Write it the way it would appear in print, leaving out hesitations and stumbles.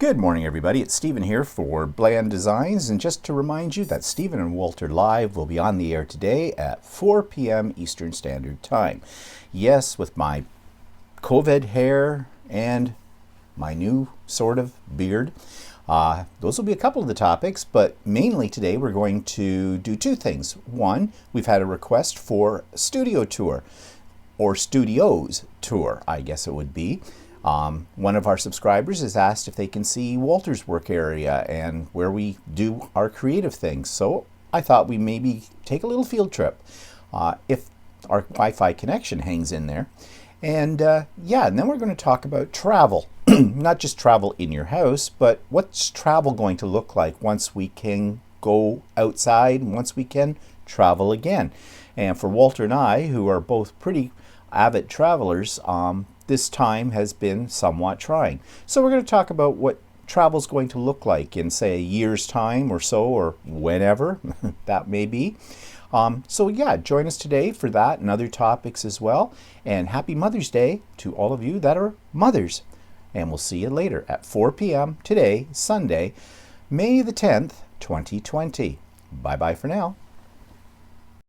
Good morning, everybody. It's Stephen here for Bland Designs, and just to remind you that Stephen and Walter Live will be on the air today at 4 p.m. Eastern Standard Time. Yes, with my COVID hair and my new sort of beard. Those will be a couple of the topics, but mainly today we're going to do two things. One, we've had a request for a studio tour, or studios tour, I guess it would be. One of our subscribers has asked if they can see Walter's work area and where we do our creative things. So I thought we maybe take a little field trip if our Wi-Fi connection hangs in there. And and then we're going to talk about travel. Not just travel in your house, but what's travel going to look like once we can go outside and once we can travel again. And for Walter and I, who are both pretty avid travelers, this time has been somewhat trying. So we're going to talk about what travel's going to look like in, say, a year's time or so, or whenever that may be. Join us today for that and other topics as well. And happy Mother's Day to all of you that are mothers. And we'll see you later at 4 p.m. today, Sunday, May the 10th, 2020. Bye-bye for now.